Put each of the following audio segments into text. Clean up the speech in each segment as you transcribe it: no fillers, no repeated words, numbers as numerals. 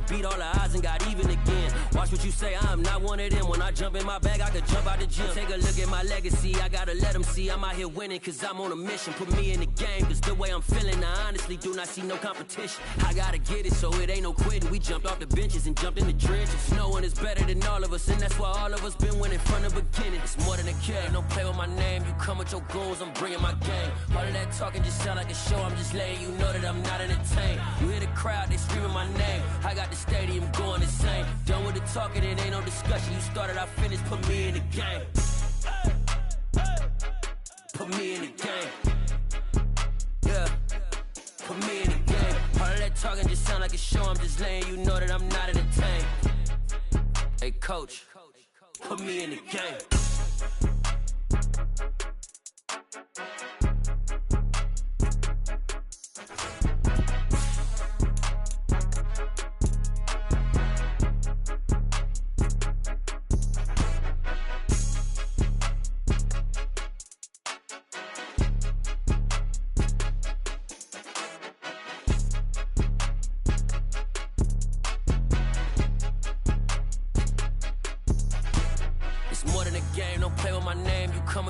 and beat all the odds and got even again. Watch what you say, I'm not one of them. When I jump in my bag, I could jump out the gym. Take a look at my legacy, I gotta let them see I'm out here winning, cause I'm on a mission. Put me in the game, cause the way I'm feeling, I honestly do not see no competition. I gotta get it, so it ain't no quitting. We jumped off the benches and jumped in the trenches. No one is better than all of us, and that's why all of us been winning from the beginning. It's more than a game, don't play with my name. You come with your goons, I'm bringing my game. All of that talking just sound like a show, I'm just letting you know that I'm not entertained. You hear the crowd, they screaming my name. I got the stadium going insane. Done with the talking, it ain't no discussion. You started, I finished, put me in the game. Put me in the game. Yeah, put me in the game. All of that talking just sound like a show, I'm just letting you know that I'm not entertained. Hey coach, put me in the game.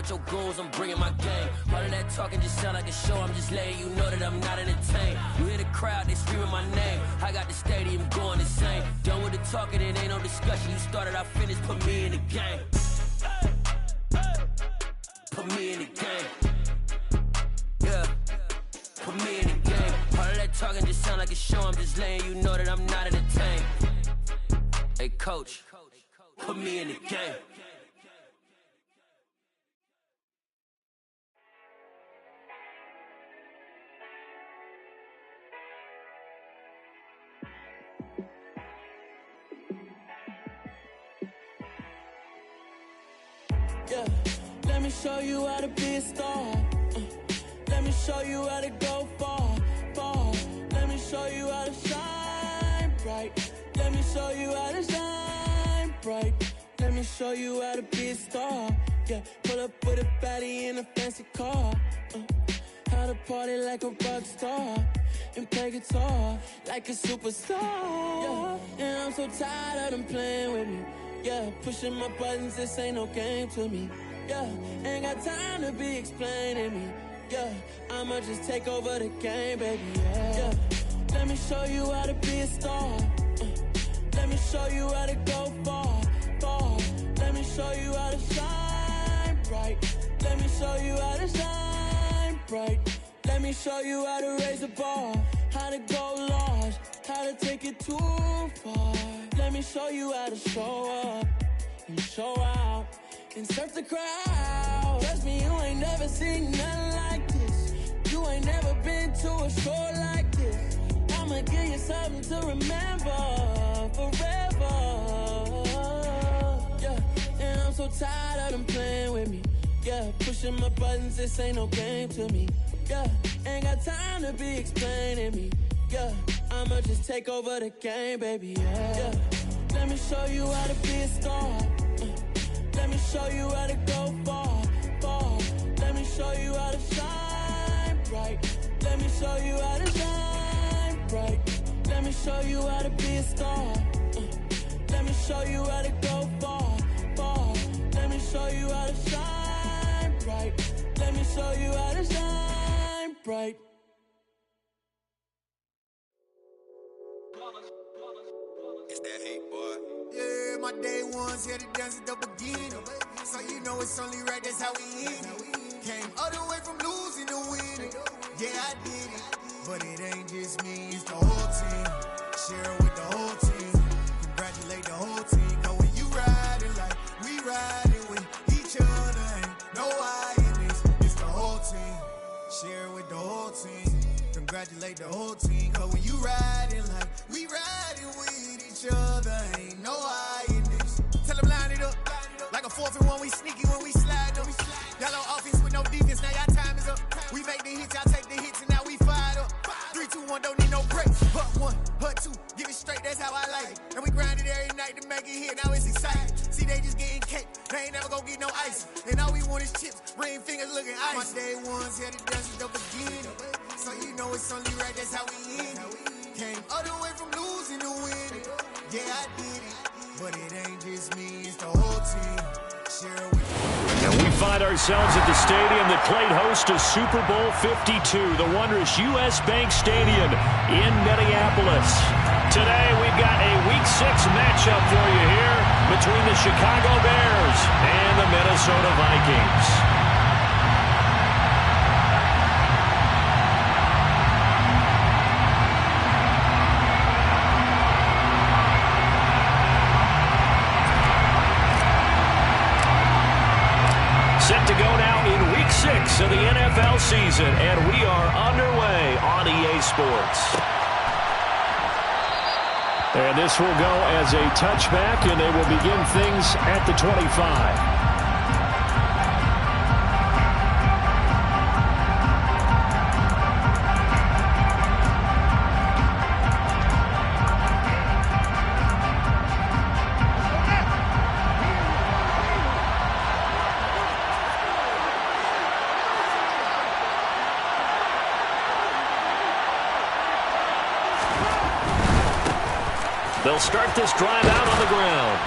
Your goals, I'm bringing my game. All of that talking just sound like a show, I'm just letting you know that I'm not entertained. You hear the crowd, they screaming my name. I got the stadium going insane. Done with the talking, it ain't no discussion. You started, I finished, put me in the game. Put me in the game. Yeah, put me in the game. All of that talking just sound like a show, I'm just letting you know that I'm not entertained. Hey coach, put me in the game. Yeah, let me show you how to be a star. Let me show you how to go far, far. Let me show you how to shine bright. Let me show you how to shine bright. Let me show you how to be a star. Yeah, pull up with a baddie in a fancy car. How to party like a rock star and play guitar like a superstar. Yeah, and I'm so tired of them playing with me. Yeah, pushing my buttons, this ain't no game to me. Yeah, ain't got time to be explaining me. Yeah, I'ma just take over the game, baby. Yeah, let me show you how to be a star. Let me show you how to go far, far. Let me show you how to shine bright. Let me show you how to shine bright. Let me show you how to raise the bar, how to go large, how to take it too far. Let me show you how to show up and show out and surf the crowd. Trust me, you ain't never seen nothing like this. You ain't never been to a show like this. I'ma give you something to remember forever. Yeah, and I'm so tired of them playing with me. Yeah, pushing my buttons, this ain't no game to me. Yeah, ain't got time to be explaining me. Yeah, I'ma just take over the game, baby. Yeah, let me show you how to be a star. Let me show you how to go far, far. Let me show you how to shine bright. Let me show you how to shine bright. Let me show you how to be a star. Let me show you how to go far, far. Let me show you how to shine bright. Let me show you how to shine bright. It's that hate, boy. Yeah, my day ones here to dance at the beginning. So you know it's only right, that's how we end it. Came all the way from losing to winning. Yeah, I did it. But it ain't just me, it's the whole team. Share it with the whole team. Congratulate the whole team. Cause when you riding like we riding with each other, ain't no I in this. It's the whole team. Share it with the whole team. Congratulate the whole team. Cause when you riding like we riding with each other, ain't no I in this. Tell them line it up. Like a 4th and 1, we sneaky when we slide them. Y'all on offense with no defense, now y'all time is up. We make the hits, y'all take the hits, and now we fired up. 3, 2, 1, don't need no breaks. Hut 1, hut 2, give it straight, that's how I like it. And we grind it every night to make it hit, now it's exciting. See, they just getting cake, they ain't never gonna get no ice. And all we want is chips, ring fingers looking ice. My day ones here to dance at the beginning. So you know it's only right, that's how we end it. Came all the way from losing to winning. Yeah, I did it, but it ain't just me, it's the whole team. Share it with And we find ourselves at the stadium that played host to Super Bowl 52, the wondrous U.S. Bank Stadium in Minneapolis. Today we've got a Week 6 matchup for you here between the Chicago Bears and the Minnesota Vikings. Set to go now in Week 6 of the NFL season, and we are underway on EA Sports. And this will go as a touchback, and they will begin things at the 25. They'll start this drive out on the ground.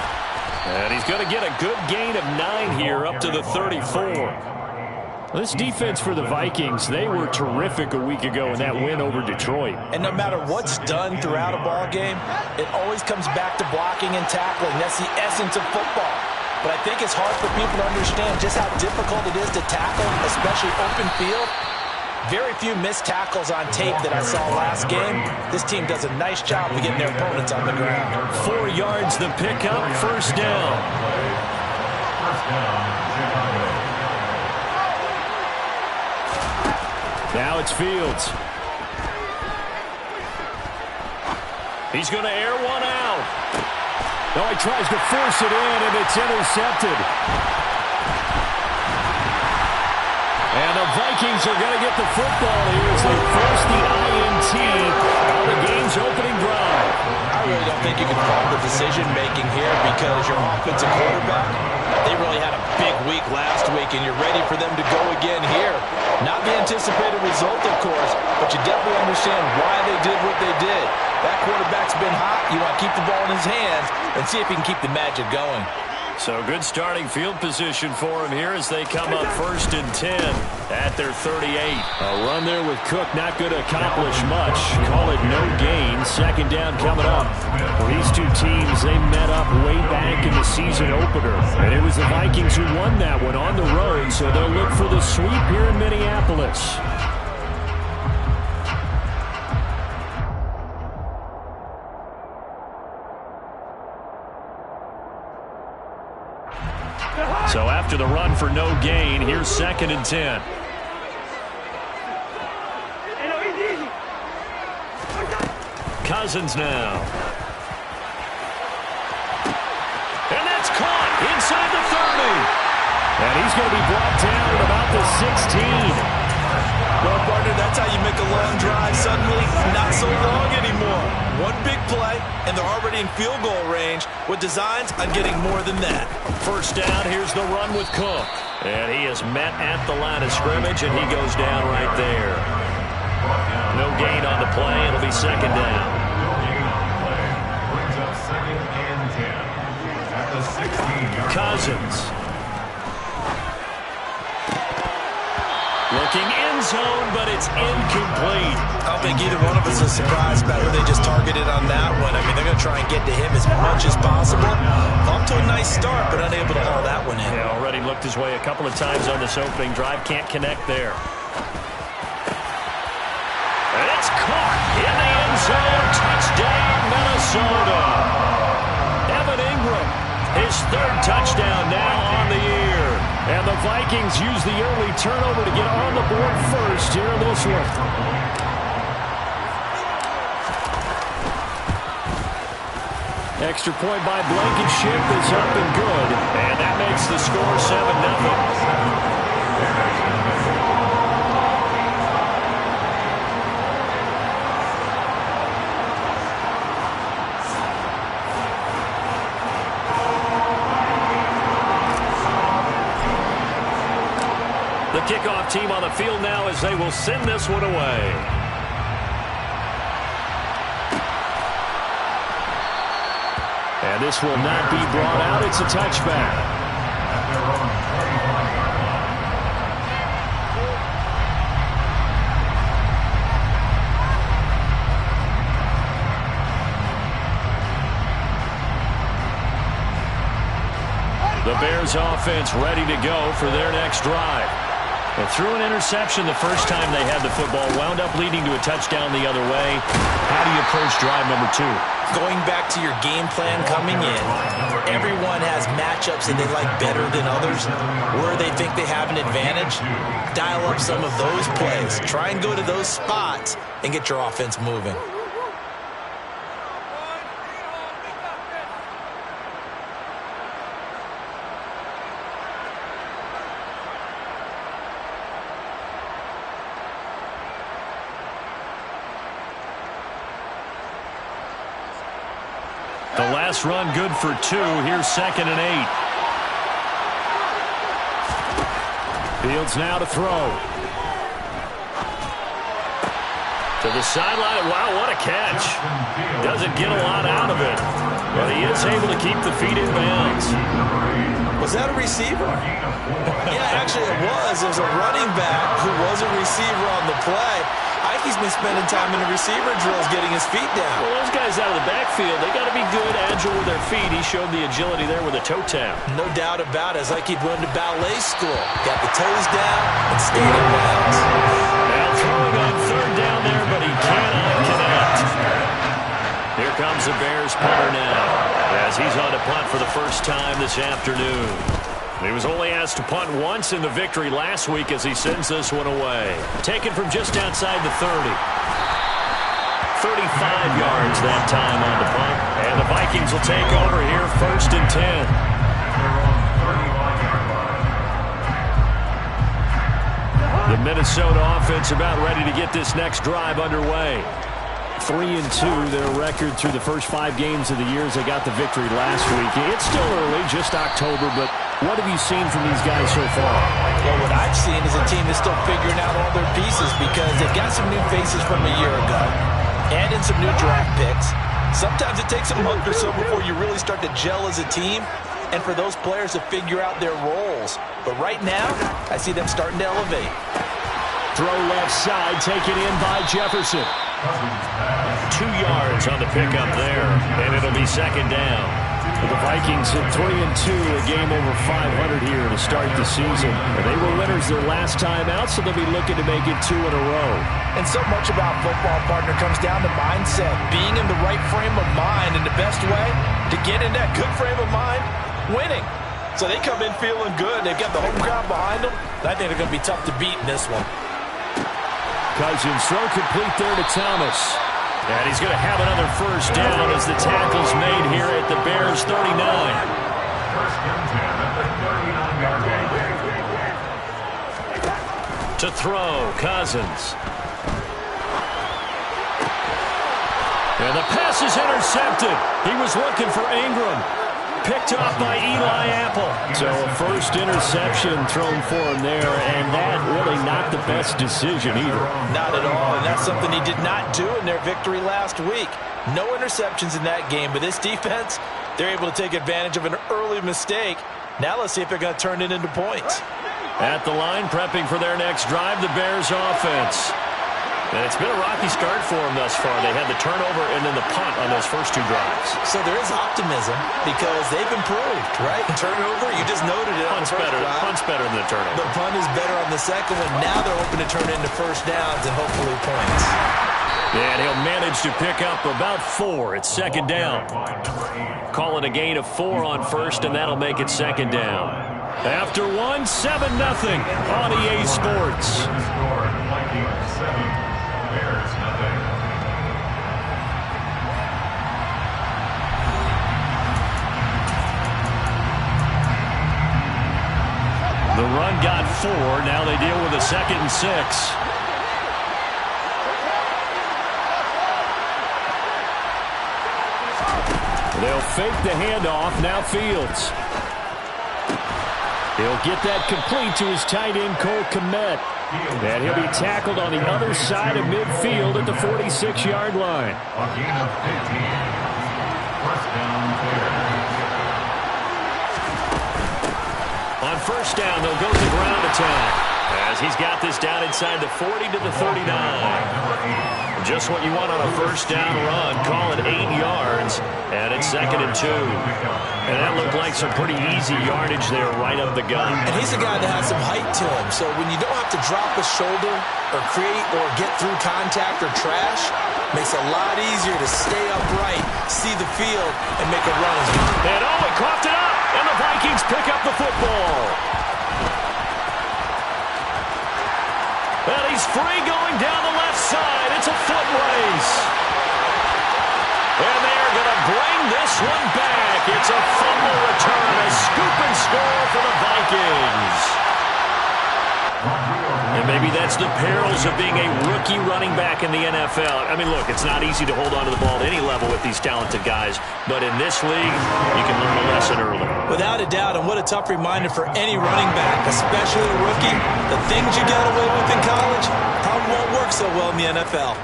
And he's going to get a good gain of 9 here up to the 34. This defense for the Vikings, they were terrific a week ago in that win over Detroit. And no matter what's done throughout a ball game, it always comes back to blocking and tackling. That's the essence of football. But I think it's hard for people to understand just how difficult it is to tackle, especially open field. Very few missed tackles on tape that I saw last game. This team does a nice job of getting their opponents on the ground. 4 yards the pickup, first down. Now it's Fields. He's going to air one out. No, he tries to force it in, and it's intercepted. And the Vikings are going to get the football here as they force the INT on the game's opening drive. I really don't think you can fault the decision-making here because your offensive quarterback, they really had a big week last week, and you're ready for them to go again here. Not the anticipated result, of course, but you definitely understand why they did what they did. That quarterback's been hot. You want to keep the ball in his hands and see if he can keep the magic going. So good starting field position for him here as they come up 1st and 10 at their 38. A run there with Cook not going to accomplish much. Call it no gain. 2nd down coming up. For these two teams, they met up way back in the season opener. And it was the Vikings who won that one on the road, so they'll look for the sweep here in Minneapolis. So after the run for no gain, here's 2nd and 10. Cousins now. And that's caught inside the 30. And he's going to be brought down at about the 16. Well, partner, that's how you make a long drive suddenly not so long anymore. One big play, and they're already in field goal range with designs on getting more than that. 1st down, here's the run with Cook. And he is met at the line of scrimmage, and he goes down right there. No gain on the play. It'll be 2nd down. Cousins. Looking end zone, but it's incomplete. I don't think either one of us is surprised about who they just targeted on that one. I mean, they're going to try and get to him as much as possible. Off to a nice start, but unable to haul that one in. Yeah, already looked his way a couple of times on this opening drive. Can't connect there. And it's caught in the end zone. Touchdown, Minnesota. Evan Ingram, his 3rd touchdown now on the year. And the Vikings use the early turnover to get on the board first here in this one. Extra point by Blankenship is up and good. And that makes the score 7-0. The kickoff team on the field now as they will send this one away. And this will not be brought out. It's a touchback. The Bears offense ready to go for their next drive. And threw an interception the first time they had the football, wound up leading to a touchdown the other way. How do you approach drive number 2? Going back to your game plan coming in, everyone has matchups that they like better than others. Where they think they have an advantage, dial up some of those plays. Try and go to those spots and get your offense moving. The last run good for 2. Here's 2nd and 8. Fields now to throw. To the sideline. Wow, what a catch. Doesn't get a lot out of it, but he is able to keep the feet in bounds. Was that a receiver? Yeah, actually it was. It was a running back who was a receiver on the play. He's been spending time in the receiver drills getting his feet down. Well, those guys out of the backfield, they got to be good, agile with their feet. He showed the agility there with a toe tap. No doubt about it. It's like he'd went to ballet school. Got the toes down and stayed in bounds. Now throwing on 3rd down there, but he cannot connect. Here comes the Bears punter now, as he's on to punt for the first time this afternoon. He was only asked to punt once in the victory last week as he sends this one away. Taken from just outside the 30. 35 yards that time on the punt. And the Vikings will take over here 1st and 10. The Minnesota offense about ready to get this next drive underway. 3-2, their record through the first 5 games of the year as they got the victory last week. It's still early, just October, but what have you seen from these guys so far? Well, what I've seen is a team that's still figuring out all their pieces because they've got some new faces from a year ago and in some new draft picks. Sometimes it takes a month or so before you really start to gel as a team and for those players to figure out their roles. But right now, I see them starting to elevate. Throw left side, taken in by Jefferson. 2 yards on the pickup there, and it'll be 2nd down. The Vikings at 3-2, a game over 500 here to start the season. They were winners their last time out, so they'll be looking to make it 2 in a row. And so much about football, partner, comes down to mindset. Being in the right frame of mind, and the best way to get in that good frame of mind, winning. So they come in feeling good. They've got the home crowd behind them. I think they're going to be tough to beat in this one. Cousins throw complete there to Thomas. And he's going to have another 1st down as the tackle's made here at the Bears 39. To throw, Cousins. And the pass is intercepted. He was looking for Ingram. Picked off by Eli Apple. So a 1st interception thrown for him there, and that really not the best decision either. Not at all, and that's something he did not do in their victory last week. No interceptions in that game, but this defense, they're able to take advantage of an early mistake. Now let's see if they're going to turn it into points. At the line, prepping for their next drive, the Bears offense. And it's been a rocky start for them thus far. They had the turnover and then the punt on those first 2 drives. So there is optimism because they've improved, right? Turnover, you just noted it. Punt's better than the turnover. The punt is better on the second one. Now they're hoping to turn it into 1st downs and hopefully points. And he'll manage to pick up about 4. It's 2nd down. Call it a gain of 4 on 1st, and that'll make it 2nd down. After 1, 7-0 on EA Sports. The run got 4. Now they deal with a 2nd and 6. They'll fake the handoff. Now Fields. He'll get that complete to his tight end, Cole Kmet. And he'll be tackled on the other side of midfield at the 46-yard line. A gain of 15. 1st down, Bears. first down. They'll go to the ground attack as he's got this down inside the 40 to the 39. Just what you want on a first down run. Call it 8 yards, and it's 2nd and 2. And that looked like some pretty easy yardage there right up the gut. And he's a guy that has some height to him, so when you don't have to drop a shoulder or create or get through contact or trash, makes it a lot easier to stay upright, see the field, and make a run. And he coughed it up, and the Vikings pick up the football. And he's free going down the left side. It's a foot race. And they're going to bring this one back. It's a fumble return, a scoop and score for the Vikings. And maybe that's the perils of being a rookie running back in the NFL. I mean, look, it's not easy to hold on to the ball at any level with these talented guys. But in this league, you can learn a lesson early. Without a doubt, and what a tough reminder for any running back, especially a rookie. The things you got away with in college probably won't work so well in the NFL.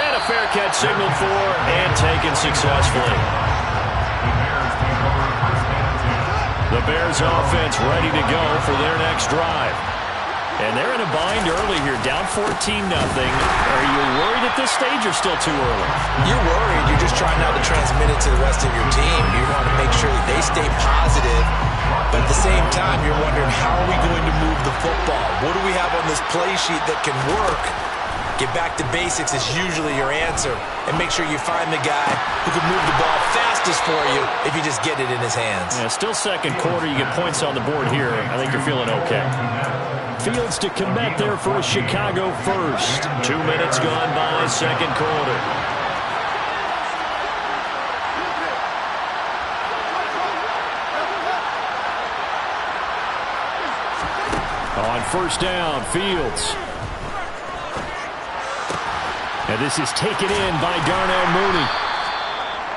And a fair catch signaled for and taken successfully. The Bears offense ready to go for their next drive. And they're in a bind early here, down 14-0. Are you worried at this stage or still too early? You're worried. You're just trying not to transmit it to the rest of your team. You want to make sure that they stay positive. But at the same time, you're wondering, how are we going to move the football? What do we have on this play sheet that can work? Get back to basics is usually your answer. And make sure you find the guy who can move the ball fastest for you if you just get it in his hands. Yeah, still second quarter. You get points on the board here. I think you're feeling okay. Fields to commit there for a Chicago first. 2 minutes gone by, second quarter. On first down, Fields. And this is taken in by Darnell Mooney.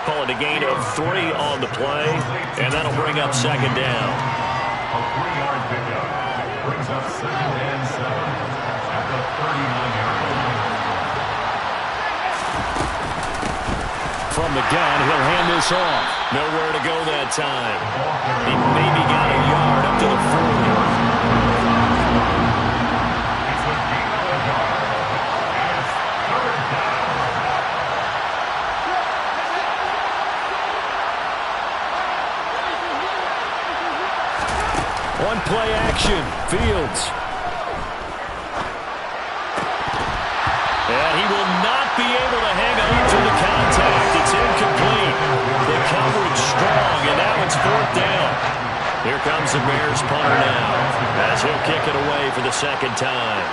Call it a gain of 3 on the play, and that'll bring up second down. A 3-yard pickup brings up 2nd and 7 at the 39-yard line. From the gun, he'll hand this off. Nowhere to go that time. He maybe got a yard up to the 40. One play action, Fields. And he will not be able to hang on to the contact. It's incomplete. The coverage strong, and now it's 4th down. Here comes the Bears punter now, as he'll kick it away for the second time.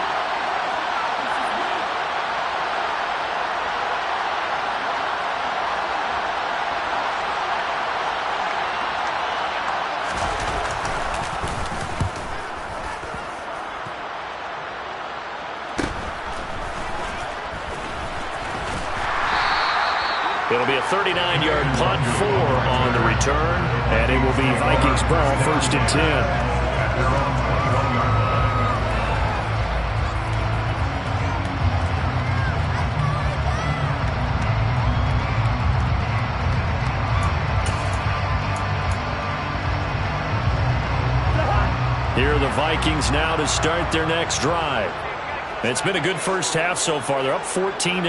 It'll be a 39-yard punt, 4 on the return, and it will be Vikings ball, 1st and 10. Here are the Vikings now to start their next drive. It's been a good first half so far. They're up 14-0.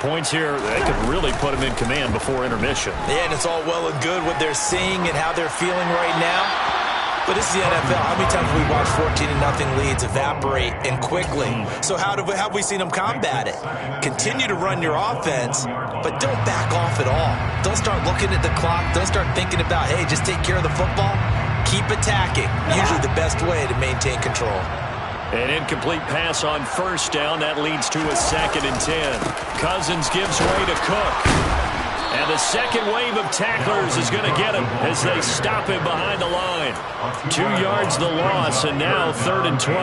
Points here, they could really put them in command before intermission. Yeah, and it's all well and good what they're seeing and how they're feeling right now. But this is the NFL. How many times have we watched 14-0 leads evaporate and quickly? So how have we seen them combat it? Continue to run your offense, but don't back off at all. Don't start looking at the clock. Don't start thinking about, hey, just take care of the football. Keep attacking. Usually the best way to maintain control. An incomplete pass on first down. That leads to a 2nd and 10. Cousins gives way to Cook. And the second wave of tacklers is going to get him as they stop him behind the line. 2 yards the loss, and now 3rd and 12.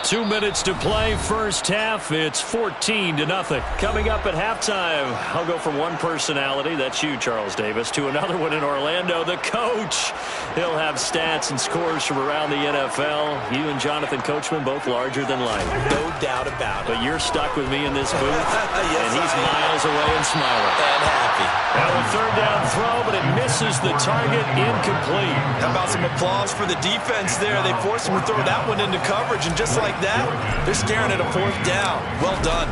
2 minutes to play first half. It's 14-0. Coming up at halftime, I'll go from one personality, that's you, Charles Davis, to another one in Orlando, the coach. He'll have stats and scores from around the NFL. You and Jonathan Coachman both larger than life. No doubt about it. But you're stuck with me in this booth, Yes, and he's miles away and smiling. And happy. Now a third down throw, but it misses the target, incomplete. How about some applause for the defense there? They forced him to throw that one into coverage, and just like that, they're staring at a fourth down. Well done.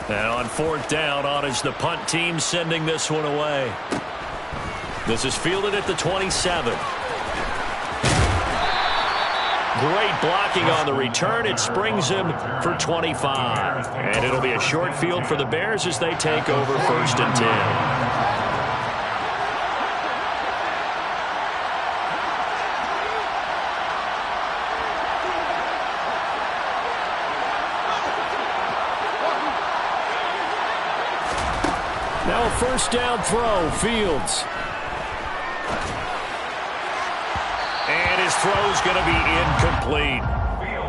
And on fourth down, on is the punt team sending this one away. This is fielded at the 27. Great blocking on the return. It springs him for 25. And it'll be a short field for the Bears as they take over 1st and 10. Now a first down throw, Fields. And his throw's going to be incomplete.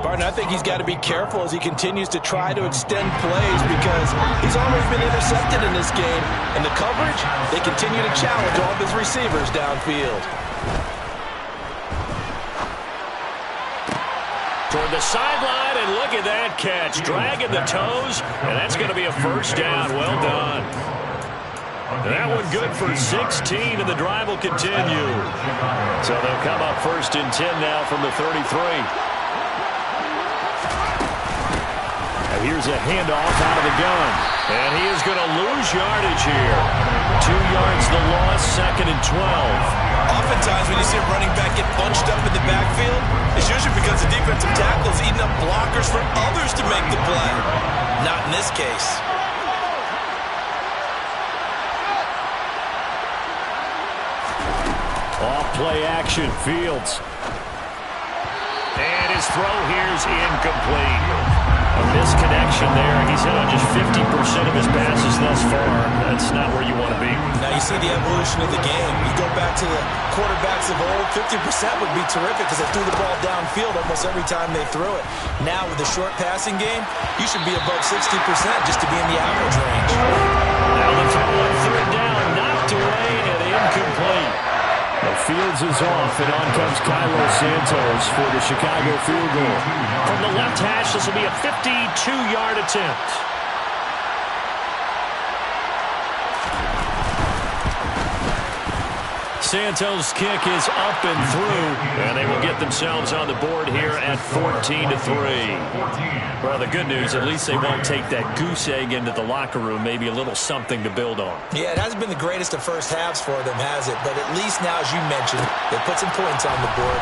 Barton, I think he's got to be careful as he continues to try to extend plays because he's already been intercepted in this game. And the coverage, they continue to challenge all of his receivers downfield. Toward the sideline, and look at that catch. Dragging the toes, and that's going to be a first down. Well done. That one good for 16, and the drive will continue. So they'll come up 1st and 10 now from the 33. And here's a handoff out of the gun. And he is going to lose yardage here. 2 yards the loss, 2nd and 12. Oftentimes when you see a running back get bunched up in the backfield, it's usually because the defensive tackle is eating up blockers for others to make the play. Not in this case. Off play action, Fields. And his throw here's incomplete. A misconnection there. He's hit on just 50% of his passes thus far. That's not where you want to be. Now you see the evolution of the game. You go back to the quarterbacks of old, 50% would be terrific because they threw the ball downfield almost every time they threw it. Now with the short passing game, you should be above 60% just to be in the average range. Now the throw on third down, knocked away and incomplete. The Fields is off, and on comes Kylo Santos for the Chicago field goal. From the left hash, this will be a 52-yard attempt. Santos' kick is up and through, and they will get themselves on the board here at 14-3. Well, the good news, at least they won't take that goose egg into the locker room, maybe a little something to build on. Yeah, it hasn't been the greatest of first halves for them, has it? But at least now, as you mentioned, they put some points on the board.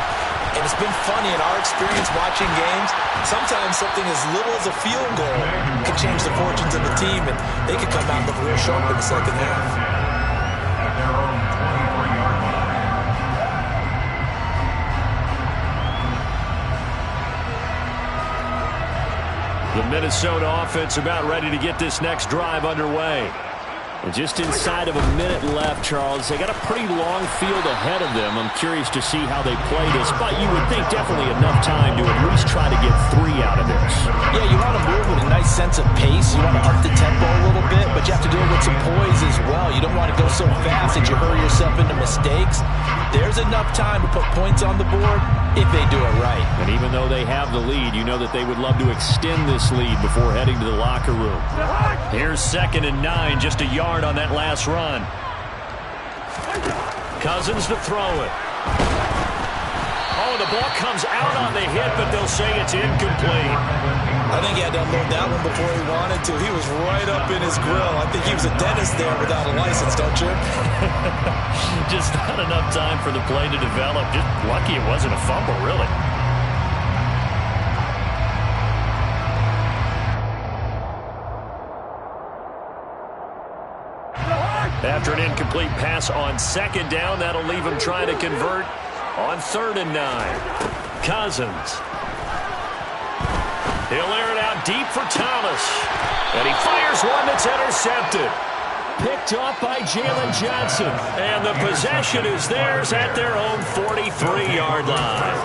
And it's been funny in our experience watching games. Sometimes something as little as a field goal can change the fortunes of the team, and they could come out looking real sharp in the second half. The Minnesota offense about ready to get this next drive underway. And just inside of a minute left, Charles. They got a pretty long field ahead of them. I'm curious to see how they play this, but you would think definitely enough time to at least try to get 3 out of this. Yeah, you want to move with a nice sense of pace. You want to up the tempo a little bit, but you have to do it with some poise as well. You don't want to go so fast that you hurry yourself into mistakes. There's enough time to put points on the board if they do it right. And even though they have the lead, you know that they would love to extend this lead before heading to the locker room. Here's 2nd and 9, just a yard on that last run. Cousins to throw it. Oh, the ball comes out on the hit, but they'll say it's incomplete. I think he had to unload that one before he wanted to. He was right up in his grill. I think he was a dentist there without a license, don't you? Just not enough time for the play to develop. Just lucky it wasn't a fumble, really. After an incomplete pass on 2nd down, that'll leave him trying to convert on 3rd and 9. Cousins. He'll air it out deep for Thomas. And he fires one that's intercepted. picked off by Jalen Johnson. And the possession is theirs at their own 43-yard line.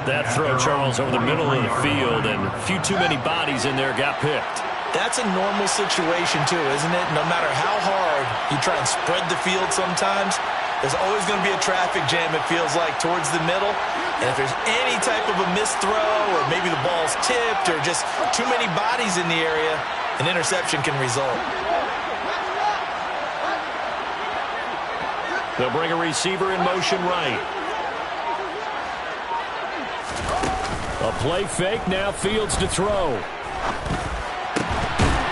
That throw, Charles, over the middle of the field, and a few too many bodies in there got picked. That's a normal situation, too, isn't it? No matter how hard you try and spread the field sometimes, there's always going to be a traffic jam, it feels like, towards the middle. And if there's any type of a missed throw or maybe the ball's tipped or just too many bodies in the area, an interception can result. They'll bring a receiver in motion right. A play fake, now Fields to throw.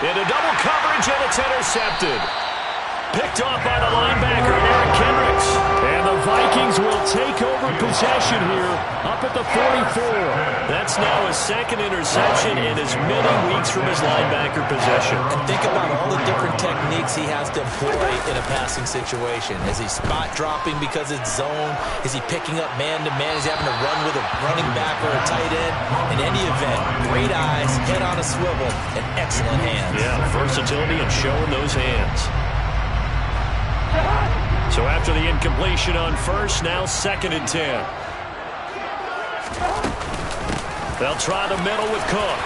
Into double coverage, and it's intercepted. Picked off by the linebacker, Eric Kendricks. And the Vikings will take over possession here up at the 44. That's now his second interception in as many weeks from his linebacker possession. And think about all the different techniques he has to employ in a passing situation. Is he spot dropping because it's zone? Is he picking up man-to-man? Is he having to run with a running back or a tight end? In any event, great eyes, head on a swivel, and excellent hands. Yeah, versatility and showing those hands. So after the incompletion on first, now 2nd and 10. They'll try the middle with Cook.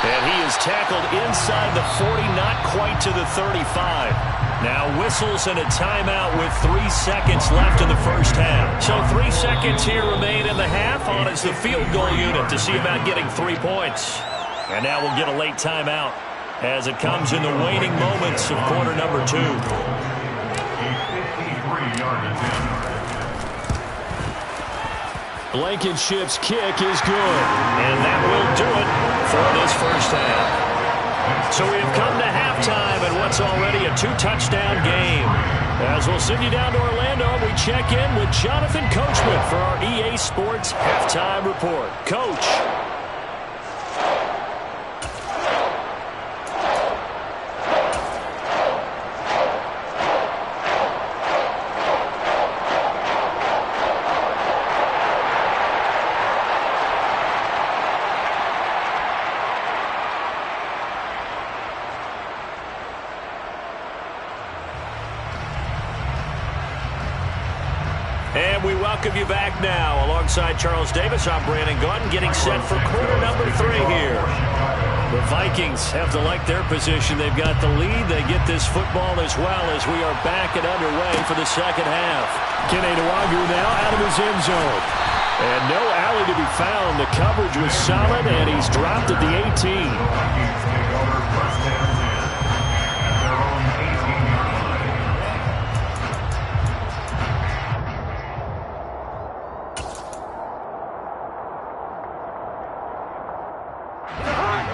And he is tackled inside the 40, not quite to the 35. Now whistles and a timeout with 3 seconds left in the first half. So 3 seconds here remain in the half on as the field goal unit to see about getting 3 points. And now we'll get a late timeout as it comes in the waning moments of quarter number 2. Blankenship's kick is good, and that will do it for this first half. So we have come to halftime in what's already a 2-touchdown game. As we'll send you down to Orlando, we check in with Jonathan Coachman for our EA Sports Halftime Report. Coach. And we welcome you back now. Alongside Charles Davis, I'm Brandon Gaudin, getting set for quarter number 3 here. The Vikings have to like their position. They've got the lead. They get this football as well as we are back and underway for the second half. Kene Nwangwu now out of his end zone. And no alley to be found. The coverage was solid, and he's dropped at the 18.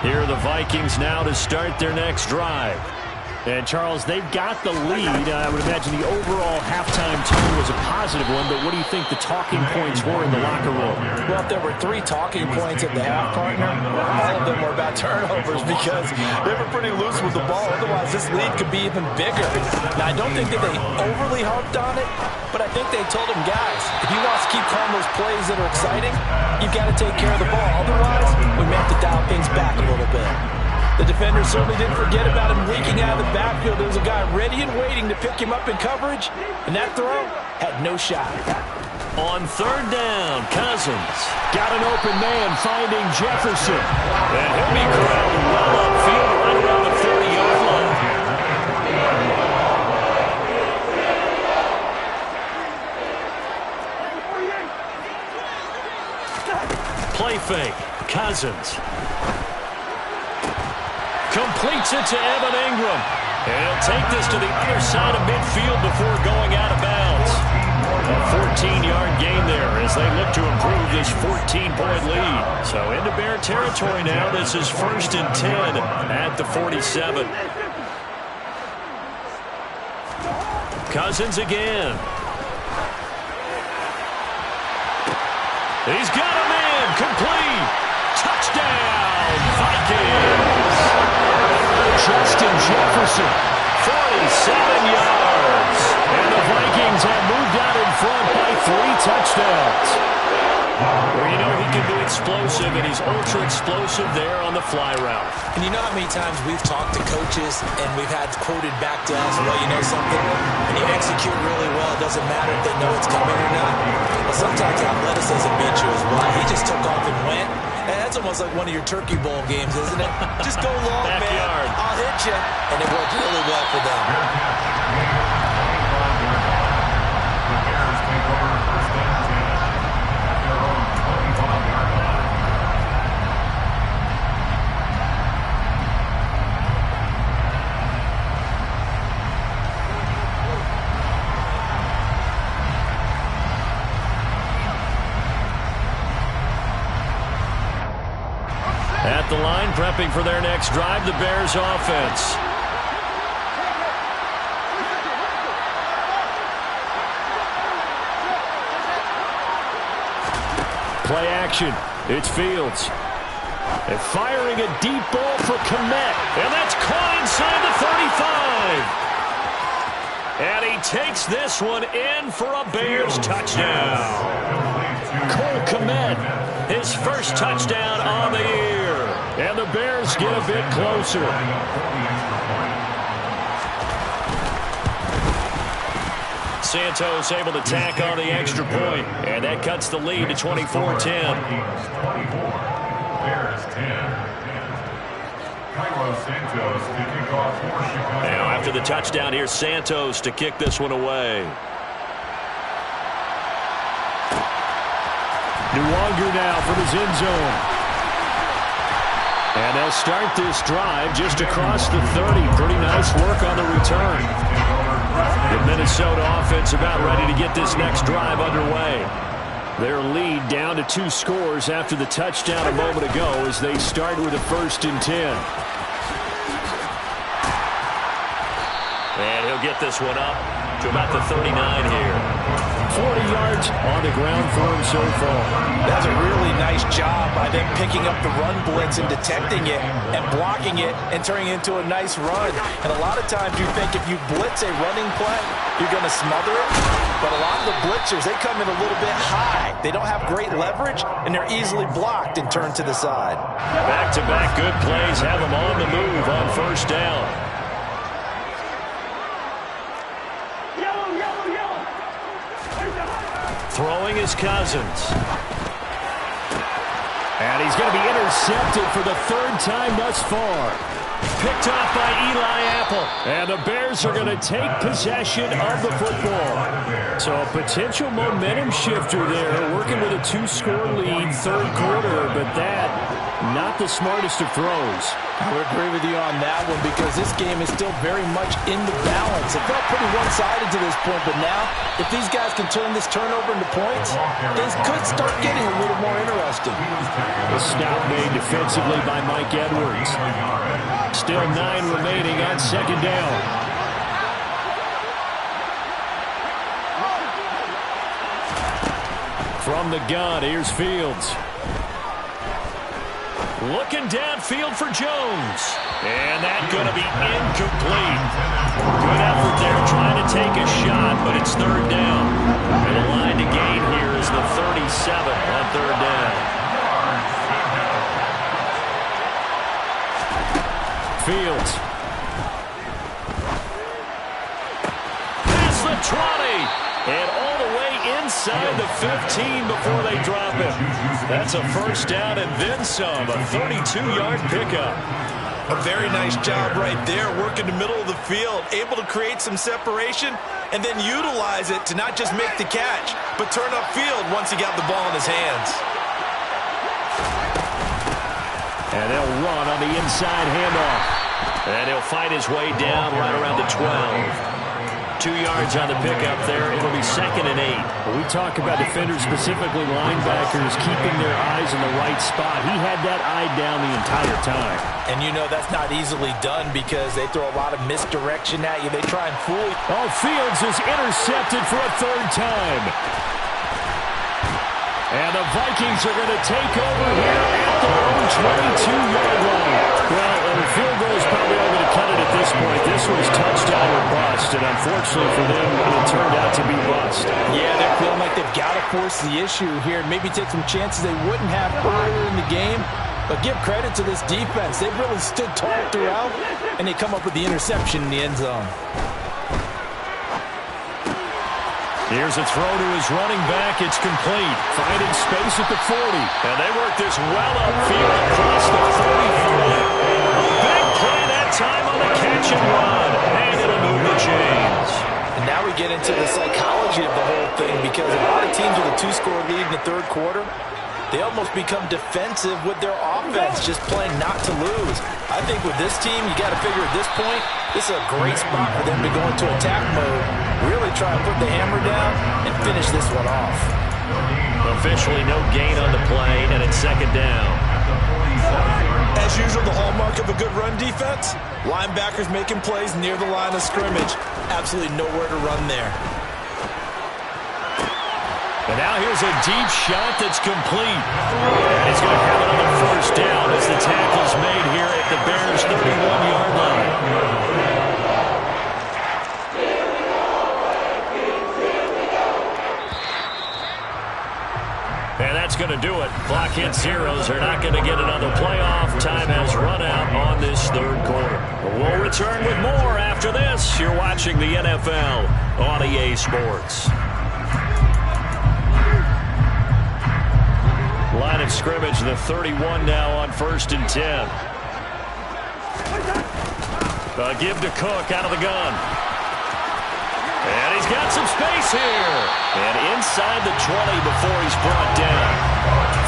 Here are the Vikings now to start their next drive. And, Charles, they've got the lead. I would imagine the overall halftime tone was a positive one, but what do you think the talking points were in the locker room? Well, if there were 3 talking points at the half, partner, all of them were about turnovers because they were pretty loose with the ball. Otherwise, this lead could be even bigger. Now, I don't think that they overly harped on it, but I think they told them, guys, if you want us to keep calling those plays that are exciting, you've got to take care of the ball. Otherwise, we may have to dial things back a little bit. The defender certainly didn't forget about him leaking out of the backfield. There was a guy ready and waiting to pick him up in coverage, and that throw had no shot. On 3rd down, Cousins got an open man finding Jefferson. And he'll be corralled well upfield right around the 30-yard line. Play fake, Cousins. Completes it to Evan Ingram. And he'll take this to the other side of midfield before going out of bounds. A 14-yard gain there as they look to improve this 14-point lead. So into Bear territory now. This is 1st and 10 at the 47. Cousins again. He's got a man. Complete. Touchdown, Vikings. Justin Jefferson, 47 yards. And the Vikings have moved out in front by 3 touchdowns. Well, you know he can do it explosive, and he's ultra explosive there on the fly route. And you know how many times we've talked to coaches and we've had quoted back to us, well, you know something, when you execute really well, it doesn't matter if they know it's coming or not. Well, sometimes athleticism beats you as well. He just took off and went. And that's almost like one of your Turkey Bowl games, isn't it? Just go long, man. I'll hit you. And it worked really well for them. The Bears take over first and 10 at their own 25-yard line. At the line, prepping for their next drive, the Bears offense. Play action. It's Fields. And firing a deep ball for Kmet. And that's caught inside the 35. And he takes this one in for a Bears touchdown. Cole Kmet, his first touchdown on the year. And the Bears get a bit closer. Santos able to tack on the extra point, and that cuts the lead to 24-10. Bears 10. Carlos Santos to kick off for Chicago. Now after the touchdown, here's Santos to kick this one away. Nwonger now from his end zone. And they'll start this drive just across the 30. Pretty nice work on the return. The Minnesota offense about ready to get this next drive underway. Their lead down to 2 scores after the touchdown a moment ago as they start with a 1st and 10. And he'll get this one up to about the 39 here. 40 yards on the ground for him so far. That's a really nice job by them picking up the run blitz and detecting it and blocking it and turning it into a nice run. And a lot of times you think if you blitz a running play, you're going to smother it. But a lot of the blitzers, they come in a little bit high. They don't have great leverage, and they're easily blocked and turned to the side. Back-to-back good plays have them on the move on 1st down. Throwing his Cousins. And he's going to be intercepted for the 3rd time thus far. Picked off by Eli Apple. And the Bears are going to take possession of the football. So a potential momentum shifter there, working with a 2-score lead, 3rd quarter, but that, not the smartest of throws. I would agree with you on that one because this game is still very much in the balance. It felt pretty one-sided to this point, but now, if these guys can turn this turnover into points, things could start getting a little more interesting. The stop made defensively by Mike Edwards. Still 9 remaining on 2nd down. From the gun, here's Fields. Looking downfield for Jones. And that's going to be incomplete. Good effort there trying to take a shot, but it's 3rd down. And the line to gain here is the 37 on 3rd down. Fields. Past the 20. And all the way inside the 15 before they drop it. That's a 1st down and then some. A 32-yard pickup. A very nice job right there, working the middle of the field, able to create some separation and then utilize it to not just make the catch, but turn upfield once he got the ball in his hands. And they'll run on the inside handoff. And he'll fight his way down right around the 12. 2 yards on the pickup there. It'll be 2nd and 8. We talk about defenders, specifically linebackers, keeping their eyes in the right spot. He had that eye down the entire time. And you know that's not easily done because they throw a lot of misdirection at you. They try and fool you. Oh, Fields is intercepted for a 3rd time. And the Vikings are going to take over here at their own 22-yard line. Well, the field goal is probably only going to cut it at this point. This was touchdown or bust, and unfortunately for them, it turned out to be bust. Yeah, they're feeling like they've got to force the issue here and maybe take some chances they wouldn't have earlier in the game. But give credit to this defense. They've really stood tall throughout, and they come up with the interception in the end zone. Here's a throw to his running back. It's complete. Finding space at the 40. And they work this well upfield across the 35. A big play that time on the catch and run. And it'll move the chains. And now we get into the psychology of the whole thing, because a lot of teams with a 2-score lead in the third quarter, they almost become defensive with their offense, just playing not to lose. I think with this team, you got to figure at this point, this is a great spot for them to go into attack mode, really try to put the hammer down and finish this one off. Officially no gain on the play, and it's second down. As usual, the hallmark of a good run defense, linebackers making plays near the line of scrimmage. Absolutely nowhere to run there. And now here's a deep shot that's complete. And he's going to have another first down as the tackle's made here at the Bears' 31-yard line. And that's going to do it. Clock hits zeros. They're not going to get another playoff. Time has run out on this third quarter. We'll return with more after this. You're watching the NFL on EA Sports. Line of scrimmage, the 31 now on 1st and 10. Give to Cook out of the gun. And he's got some space here. And inside the 20 before he's brought down.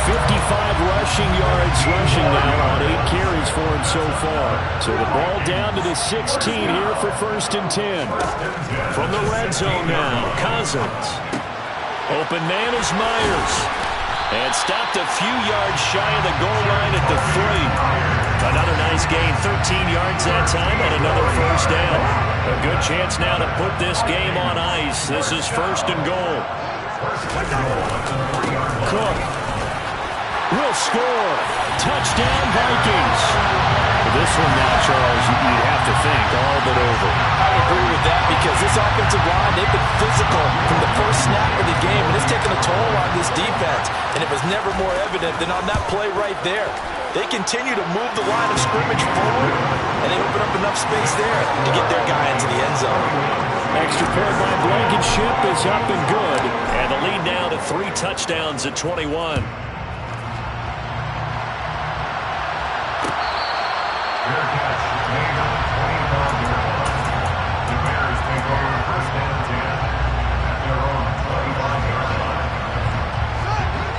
55 rushing yards now on 8 carries for him so far. So the ball down to the 16 here for 1st and 10. From the red zone now, Cousins. Open man is Myers. And stopped a few yards shy of the goal line at the 3. Another nice gain, 13 yards that time, and another first down. A good chance now to put this game on ice. This is 1st and goal. Cook will score. Touchdown, Vikings. This one now, Charles, you'd have to think all but over. I agree with that, because this offensive line, they've been physical from the first snap of the game, and it's taken a toll on this defense. And it was never more evident than on that play right there. They continue to move the line of scrimmage forward, and they open up enough space there to get their guy into the end zone. Extra point by Blankenship is up and good. And the lead now to 3 touchdowns at 21.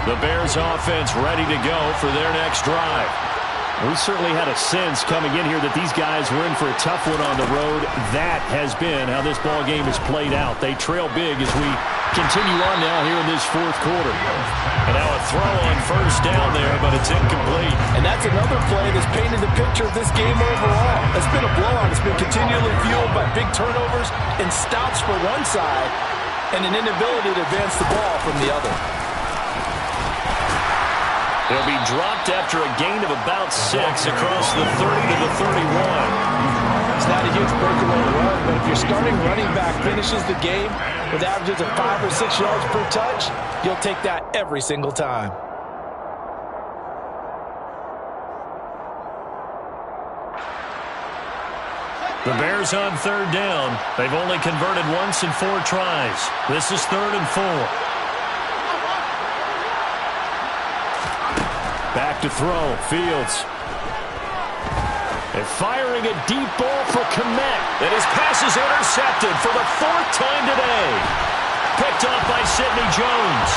The Bears offense ready to go for their next drive. We certainly had a sense coming in here that these guys were in for a tough one on the road. That has been how this ball game has played out. They trail big as we continue on now here in this fourth quarter. And now a throw on first down there, but it's incomplete. And that's another play that's painted the picture of this game overall. It's been a blowout. It's been continually fueled by big turnovers and stops for one side and an inability to advance the ball from the other. They'll be dropped after a gain of about 6 across the 30 to the 31. It's not a huge breakaway run, but if your starting running back finishes the game with averages of 5 or 6 yards per touch, you'll take that every single time. The Bears on 3rd down. They've only converted once in 4 tries. This is 3rd and 4. Back to throw. Fields. And firing a deep ball for Kmet. And his pass is intercepted for the 4th time today. Picked off by Sidney Jones.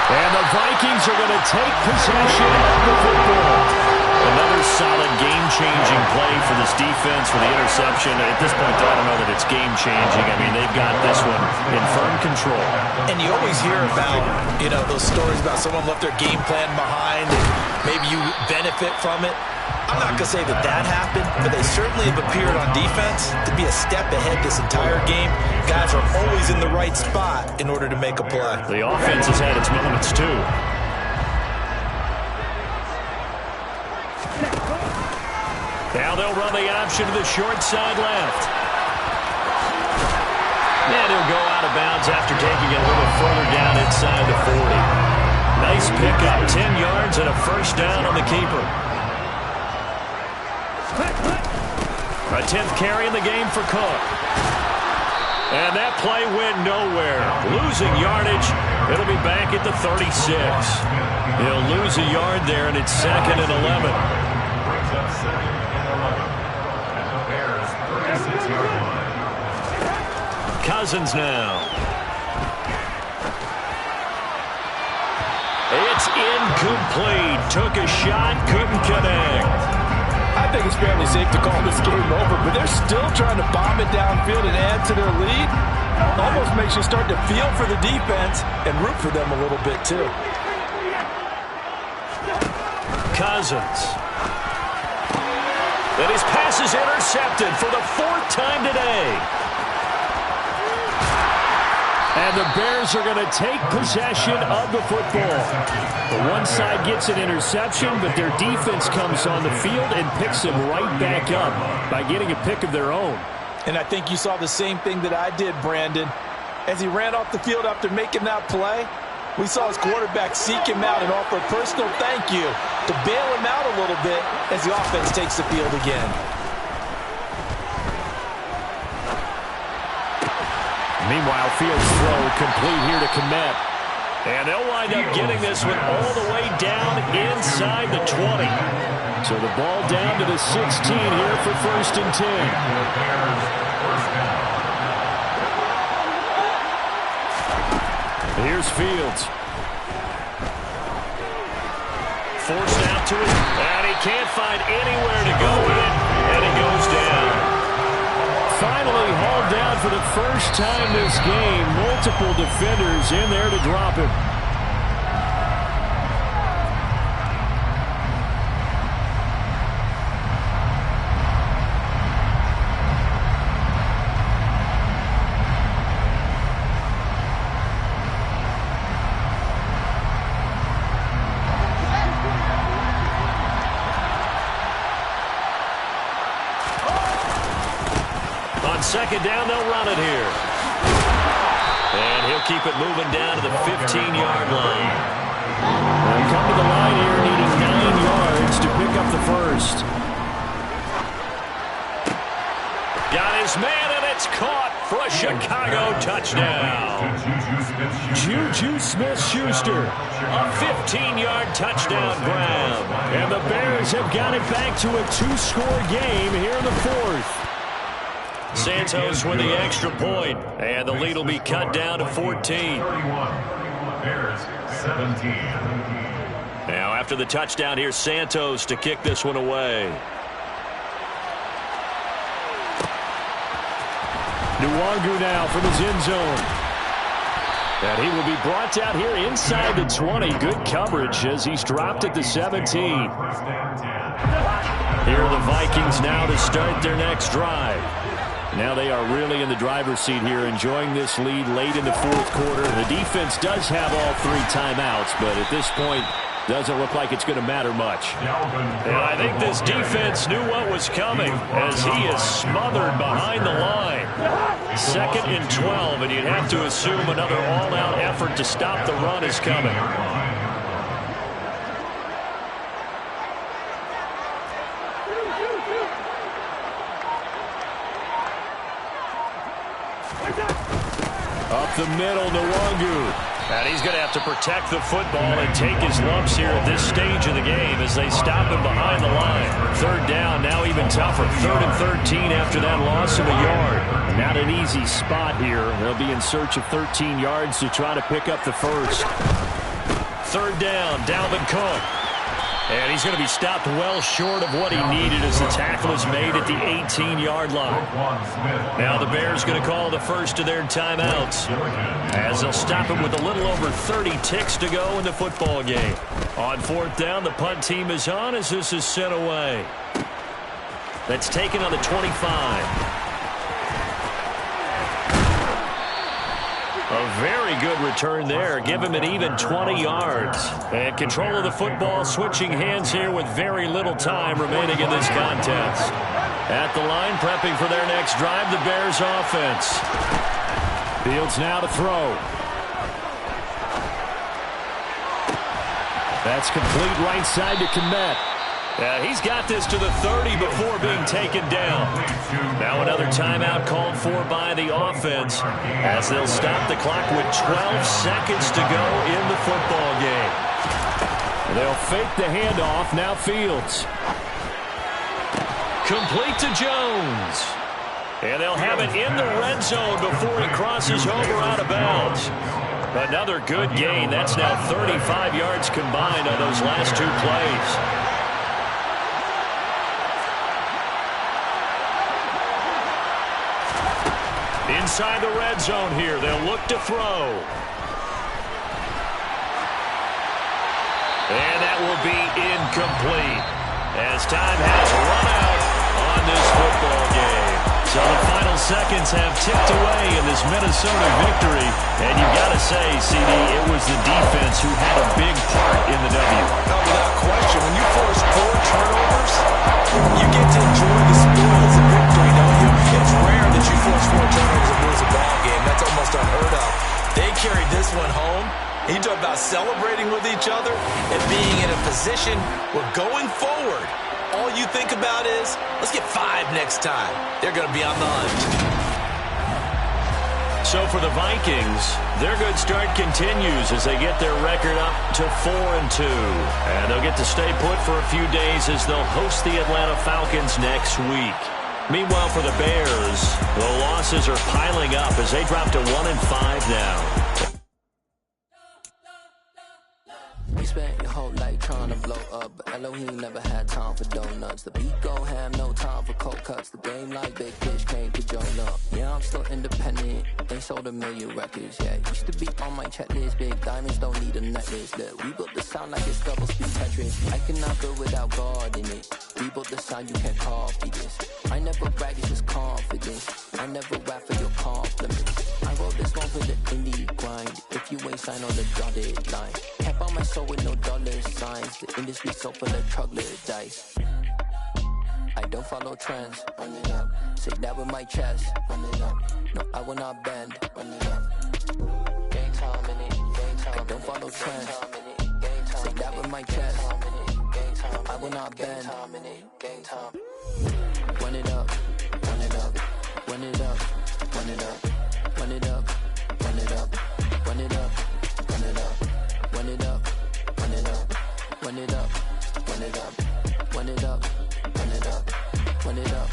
And the Vikings are going to take possession of the football. Another solid game-changing play for this defense for the interception. At this point, I don't know that it's game-changing. I mean, they've got this one in firm control. And you always hear about, those stories about someone left their game plan behind and maybe you benefit from it. I'm not going to say that happened, but they certainly have appeared on defense to be a step ahead this entire game. Guys are always in the right spot in order to make a play. The offense has had its moments, too. Now they'll run the option to the short side left. And he'll go out of bounds after taking it a little further down inside the 40. Nice pickup, 10 yards and a first down on the keeper. A 10th carry in the game for Cook. And that play went nowhere. Losing yardage. It'll be back at the 36. He'll lose a yard there, and it's 2nd and 11. Brings up 2nd and 11 at the Bears' 36-yard line. Cousins now. It's incomplete. Took a shot, couldn't connect. I think it's fairly safe to call this game over, but they're still trying to bomb it downfield and add to their lead. Almost makes you start to feel for the defense and root for them a little bit, too. Cousins. And his pass is intercepted for the 4th time today. And the Bears are going to take possession of the football. The one side gets an interception, but their defense comes on the field and picks them right back up by getting a pick of their own. And I think you saw the same thing that I did, Brandon. As he ran off the field after making that play, we saw his quarterback seek him out and offer a personal thank you to bail him out a little bit as the offense takes the field again. Meanwhile, Fields' throw complete here to Kmet. And they'll wind up getting this one all the way down inside the 20. So the ball down to the 16 here for 1st and 10. Here's Fields. Forced out to it, and he can't find anywhere to go in, and he goes down. Finally hauled down for the first time this game. Multiple defenders in there to drop him. Second down, they'll run it here. And he'll keep it moving down to the 15-yard line. They'll come to the line here needing 9 yards to pick up the first. Got his man, and it's caught for a Chicago touchdown. Juju Smith-Schuster, a 15-yard touchdown grab. And the Bears have got it back to a 2-score game here in the 4th. Santos with the extra point, and the lead will be cut down to 14. 31, Bears 17. Now after the touchdown, here's Santos to kick this one away. Nwangu now from his end zone. And he will be brought out here inside the 20. Good coverage as he's dropped at the 17. Here are the Vikings now to start their next drive. Now they are really in the driver's seat here, enjoying this lead late in the 4th quarter. The defense does have all 3 timeouts, but at this point, doesn't look like it's going to matter much. And I think this defense knew what was coming as he is smothered behind the line. 2nd and 12, and you'd have to assume another all-out effort to stop the run is coming. Up the middle, Nwangu. And he's going to have to protect the football and take his lumps here at this stage of the game as they stop him behind the line. 3rd down, now even tougher. 3rd and 13 after that loss of a yard. Not an easy spot here. They'll be in search of 13 yards to try to pick up the first. 3rd down, Dalvin Cook. And he's going to be stopped well short of what he needed as the tackle is made at the 18-yard line. Now the Bears going to call the first of their timeouts as they'll stop him with a little over 30 ticks to go in the football game. On 4th down, the punt team is on as this is sent away. That's taken on the 25. A very good return there. Give him an even 20 yards. And control of the football, switching hands here with very little time remaining in this contest. At the line, prepping for their next drive, the Bears offense. Fields now to throw. That's complete right side to Kmet. He's got this to the 30 before being taken down. Now another timeout called for by the offense as they'll stop the clock with 12 seconds to go in the football game. They'll fake the handoff. Now Fields. Complete to Jones. And they'll have it in the red zone before he crosses over out of bounds. Another good gain. That's now 35 yards combined on those last two plays. Inside the red zone here, they'll look to throw. And that will be incomplete as time has run out on this football game. So the final seconds have ticked away in this Minnesota victory. And you've got to say, CD, it was the defense who had a big part in the W. No, without question. When you force 4 turnovers, you get to enjoy the spoils of victory, don't you? It's rare that you force 4 turnovers and lose a ball game. That's almost unheard of. They carried this one home. You talk about celebrating with each other and being in a position where going forward, all you think about is, let's get 5 next time. They're going to be on the hunt. So for the Vikings, their good start continues as they get their record up to 4-2. And they'll get to stay put for a few days as they'll host the Atlanta Falcons next week. Meanwhile, for the Bears, the losses are piling up as they drop to 1-5 now. You spent your whole life trying to blow up, but Elohim never had time for donuts. The beat go ham, no time for cold cuts. The game like big fish came to join up. Yeah, I'm still independent, ain't sold a million records. Yeah, used to be on my checklist. Big diamonds don't need a necklace. Look, we built the sound like it's double speed Tetris. I cannot build without God in it. We built the sound, you can't copy this. I never brag, it's just confidence. I never rap for your compliments. I wrote this one for the indie grind. If you ain't signed on the dotted line, can't buy my soul with no dollar signs. The industry so full of troglodytes. I don't follow trends. Run it up. Say that with my chest. Run it up. No, I will not bend. Run it up. Game time in it. Game time. I don't follow trends. Say that with my chest. I will not bend. Game time. Run it up. Run it up. Run it up. Run it up. Run it up. Run it up. Run it up. Run it up. Run it up. Run it up. Run it up. Run it up. Run it up. Run it up. Run it up.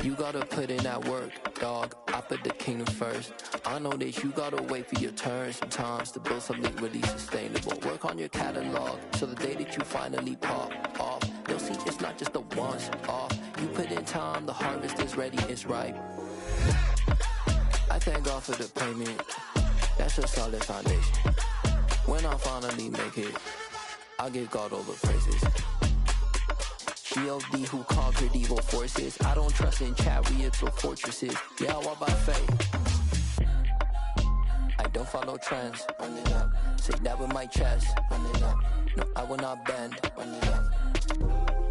You gotta put in that work, dog. I put the kingdom first. I know that you gotta wait for your turn sometimes to build something really sustainable. Work on your catalog so the day that you finally pop off, you'll see it's not just a once off. You put in time, the harvest is ready, it's ripe. I thank God for the payment. That's a solid foundation. When I finally make it, I'll give God all the praises. G.O.D. who conquered evil forces. I don't trust in chariots or fortresses. Yeah, I walk by faith. I don't follow trends. Run it up. Say that with my chest. Run it up. No, I will not bend. Run it up.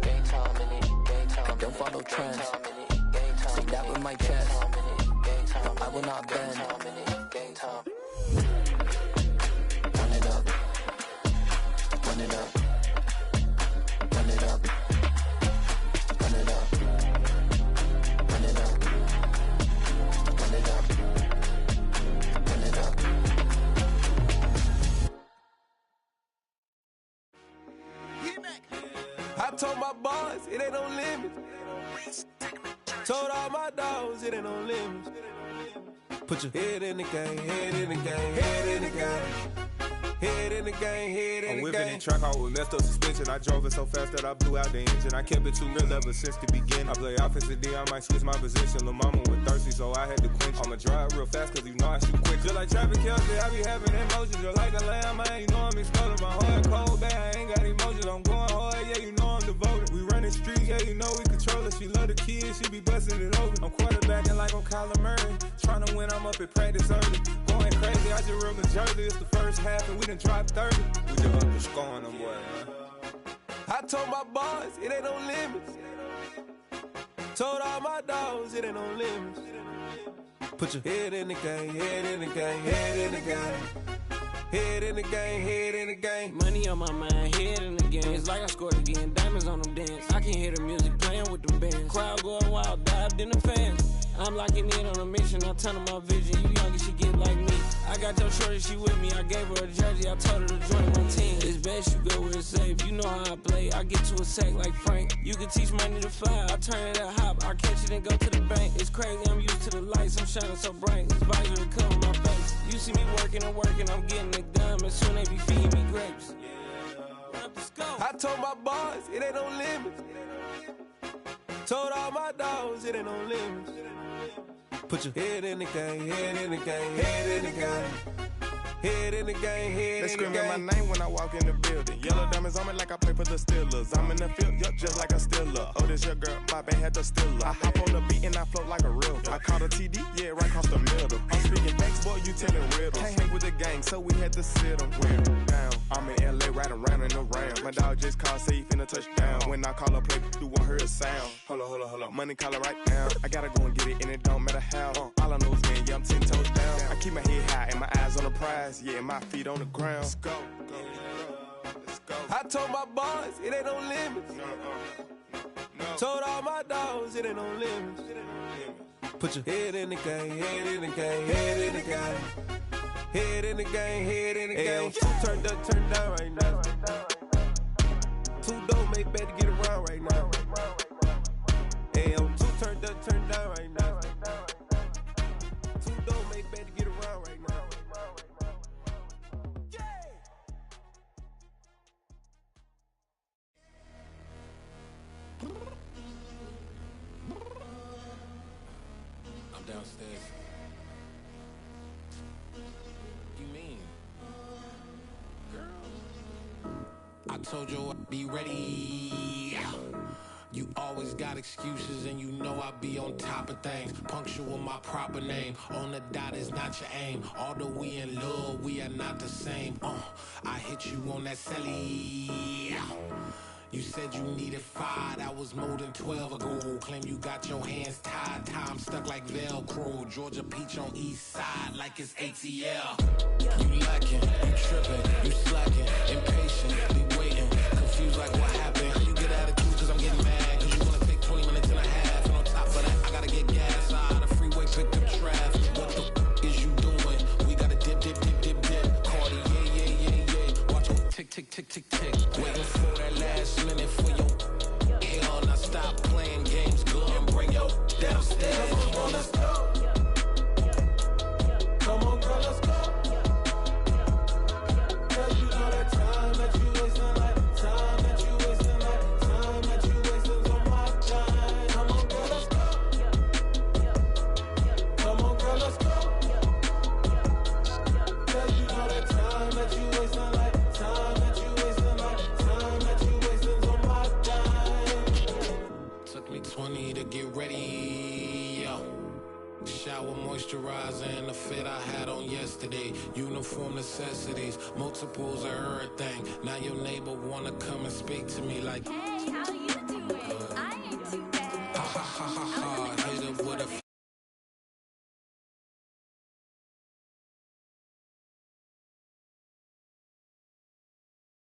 Game time in it. Game time. I don't follow trends. Say that with my chest. No, I will not bend. Game time. Run it up. Run it up. Run it up. Run it up. Run it up. Run it up. Run it up. I told my boys it ain't no limits. Told all my dogs it ain't no limits. Put your head in the game, head in the game, head in the game. Head in the game, head in the game. I'm whipping in track out with messed up suspension. I drove it so fast that I blew out the engine. I kept it too real ever since the beginning. I play offensive D, I might switch my position. Lil' mama was thirsty, so I had to quench. I'ma drive real fast, cause you know I shoot quick. Just like traffic Kelsey, I be having emotions. Just like a lamb, man, you know I'm exploding. My heart cold, bad, I ain't got emotions. I'm going hard, yeah, you know I'm devoted. We running streets, yeah, you know we control it. She love the kids, she be busting it open. I'm quarterbacking like I'm Kyler Murray. Trying to win, I'm up at practice early. Going crazy, I just real the jersey. It's the first half, and we done dropped 30. We just underscoring them, boy, man. I told my boys, it ain't no limits. Told all my dogs it ain't no limits. Put your head in the game, head in the game, head in the game. Head in the game, head in the game. Money on my mind, head in the game. It's like I scored again, diamonds on them dance. I can hear the music playing with them bands. Crowd going wild, dived in the fans. I'm locking in on a mission, I turn on my vision. You young and she get like me. I got your shorty, she with me. I gave her a jersey, I told her to join my team. It's best you go where it's safe. You know how I play. I get to a sack like Frank. You can teach money to fly. I turn it at hop. I catch it and go to the bank. It's crazy, I'm used to the lights. I'm shining so bright. This visor to cover my face. You see me working and working. I'm getting it done. And soon they be feeding me grapes. I told my boys it ain't no limits. Told all my dogs it ain't no limits. Put your head in the game, head in the game, head in the game. Head in the game, head they in the game. They screaming my name when I walk in the building. Yellow diamonds on me like I play for the Steelers. I'm in the field, yup, just like a Steeler. Oh, this your girl, my band had the Steeler. I hop on the beat and I float like a real. I caught a TD, yeah, right across the middle. I'm speaking facts, boy, you telling riddles. Can't hang with the gang, so we had to sit them down. I'm in LA, riding around in the round. My dog just called, say he finna touch down. When I call a play, you won't hear a sound. Hold up, money call it right now. I gotta go and get it, and it don't matter how. All I know is, man, yeah, I'm 10 toes down. I keep my head high and my eyes on the prize. Yeah, my feet on the ground. Let's go. I told my boys it ain't no limits. No. Told all my dogs it ain't no limits. Put your head in the game, head in the game, head in the game. Head in the game, head in the game. Two turned up, turned down right now. Two dope make better get around right now. Two turned up, turned down right now. Two dope make better get around right now. I'm downstairs. You mean? Girl, I told you I'd be ready. You always got excuses and you know I be on top of things. Punctual my proper name. On the dot is not your aim. Although we in love, we are not the same. I hit you on that celly. You said you needed 5, that was more than 12 ago. Claim you got your hands tied, time stuck like Velcro. Georgia Peach on east side like it's ATL. You lacking, you tripping, you slacking, impatient, be waiting, confused like what happened. You get attitude cause I'm getting mad, cause you wanna take 20 minutes and a half. And on top of that, I gotta get gas out of the freeway, pick up traffic. What the is you doing? We gotta dip. Cardi, yeah. Watch your tick. Waiting for that last minute for your hell. Now stop playing games, girl, and bring your downstairs. Come on, let's go. Come on, girl, let's go. Cause you know that time that you wasting, like time that you wasting, like time that you wasting on my time. Come on, girl, let's go. Come on, girl, let's go. Cause you know that time that you wasting, like time that you wasting, like time that you wasting on my time. Took me 20 to get ready, yo. Shower moisturizer and the fit I had on yesterday. Uniform necessities, multiples of everything. Now your neighbor wanna come and speak to me like